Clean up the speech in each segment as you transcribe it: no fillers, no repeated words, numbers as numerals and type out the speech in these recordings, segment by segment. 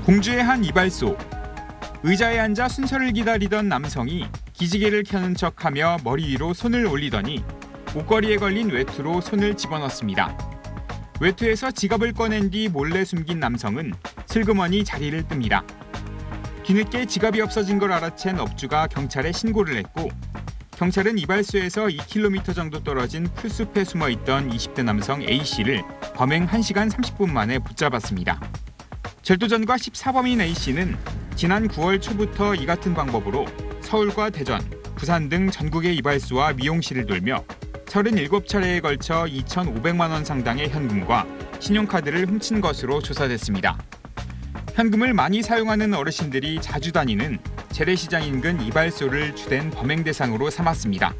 공주의 한 이발소. 의자에 앉아 순서를 기다리던 남성이 기지개를 켜는 척하며 머리 위로 손을 올리더니 옷걸이에 걸린 외투로 손을 집어넣습니다. 외투에서 지갑을 꺼낸 뒤 몰래 숨긴 남성은 슬그머니 자리를 뜹니다. 뒤늦게 지갑이 없어진 걸 알아챈 업주가 경찰에 신고를 했고, 경찰은 이발소에서 2km 정도 떨어진 풀숲에 숨어있던 20대 남성 A씨를 범행 1시간 30분 만에 붙잡았습니다. 절도전과 14범인 A씨는 지난 9월 초부터 이 같은 방법으로 서울과 대전, 부산 등 전국의 이발소와 미용실을 돌며 37차례에 걸쳐 2,500만 원 상당의 현금과 신용카드를 훔친 것으로 조사됐습니다. 현금을 많이 사용하는 어르신들이 자주 다니는 재래시장 인근 이발소를 주된 범행 대상으로 삼았습니다.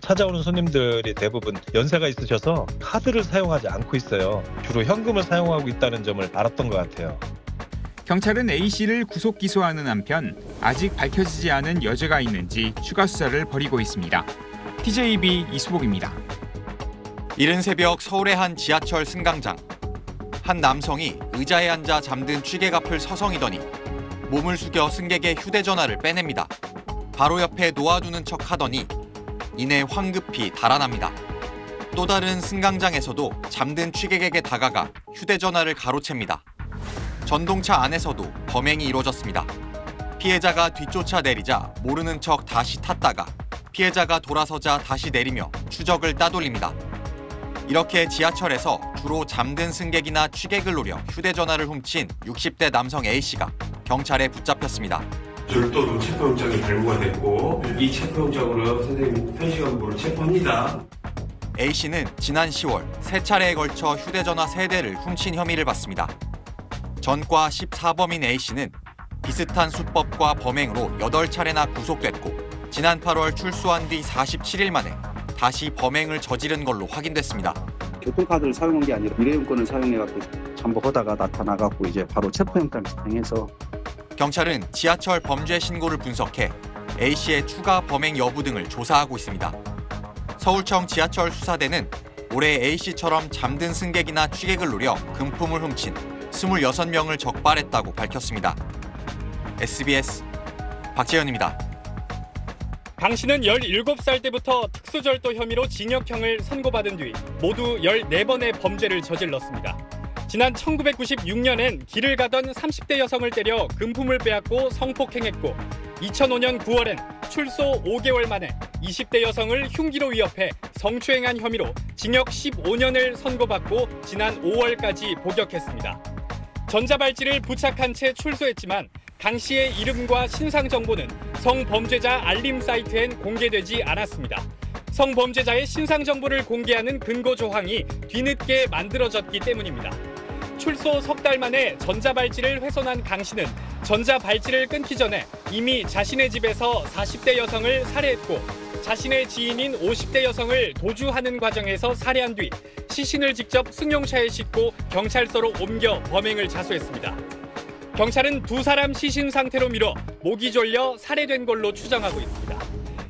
찾아오는 손님들이 대부분 연세가 있으셔서 카드를 사용하지 않고 있어요. 주로 현금을 사용하고 있다는 점을 알았던 것 같아요. 경찰은 A씨를 구속 기소하는 한편 아직 밝혀지지 않은 여죄가 있는지 추가 수사를 벌이고 있습니다. TJB 이수복입니다. 이른 새벽 서울의 한 지하철 승강장. 한 남성이 의자에 앉아 잠든 취객 앞을 서성이더니 몸을 숙여 승객의 휴대전화를 빼냅니다. 바로 옆에 놓아두는 척 하더니 이내 황급히 달아납니다. 또 다른 승강장에서도 잠든 취객에게 다가가 휴대전화를 가로챕니다. 전동차 안에서도 범행이 이루어졌습니다. 피해자가 뒤쫓아 내리자 모르는 척 다시 탔다가 피해자가 돌아서자 다시 내리며 추적을 따돌립니다. 이렇게 지하철에서 주로 잠든 승객이나 취객을 노려 휴대전화를 훔친 60대 남성 A씨가 경찰에 붙잡혔습니다. 별도로 체포영장이 발부가 됐고 이 체포영장으로 선생님 현시간부를 체포합니다. A씨는 지난 10월 3차례에 걸쳐 휴대전화 3대를 훔친 혐의를 받습니다. 전과 14범인 A씨는 비슷한 수법과 범행으로 8차례나 구속됐고 지난 8월 출소한 뒤 47일 만에 다시 범행을 저지른 걸로 확인됐습니다. 교통카드를 사용한 게 아니라 일회용권을 사용해갖고 잠복하다가 나타나갖고 이제 바로 체포영장 집행해서. 경찰은 지하철 범죄 신고를 분석해 A씨의 추가 범행 여부 등을 조사하고 있습니다. 서울청 지하철 수사대는 올해 A씨처럼 잠든 승객이나 취객을 노려 금품을 훔친 26명을 적발했다고 밝혔습니다. SBS 박재현입니다. 강 씨는 17살 때부터 특수절도 혐의로 징역형을 선고받은 뒤 모두 14번의 범죄를 저질렀습니다. 지난 1996년엔 길을 가던 30대 여성을 때려 금품을 빼앗고 성폭행했고 2005년 9월엔 출소 5개월 만에 20대 여성을 흉기로 위협해 성추행한 혐의로 징역 15년을 선고받고 지난 5월까지 복역했습니다. 전자발찌를 부착한 채 출소했지만 강 씨의 이름과 신상 정보는 성범죄자 알림 사이트엔 공개되지 않았습니다. 성범죄자의 신상 정보를 공개하는 근거 조항이 뒤늦게 만들어졌기 때문입니다. 출소 석 달 만에 전자발찌를 훼손한 강 씨는 전자발찌를 끊기 전에 이미 자신의 집에서 40대 여성을 살해했고 자신의 지인인 50대 여성을 도주하는 과정에서 살해한 뒤 시신을 직접 승용차에 싣고 경찰서로 옮겨 범행을 자수했습니다. 경찰은 두 사람 시신 상태로 미뤄 목이 졸려 살해된 걸로 추정하고 있습니다.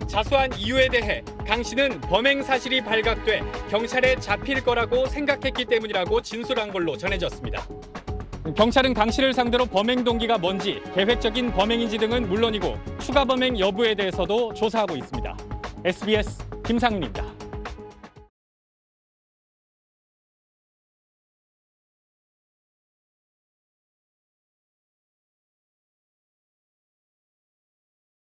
자수한 이유에 대해 강 씨는 범행 사실이 발각돼 경찰에 잡힐 거라고 생각했기 때문이라고 진술한 걸로 전해졌습니다. 경찰은 강 씨를 상대로 범행 동기가 뭔지, 계획적인 범행인지 등은 물론이고 추가 범행 여부에 대해서도 조사하고 있습니다. SBS 김상윤입니다.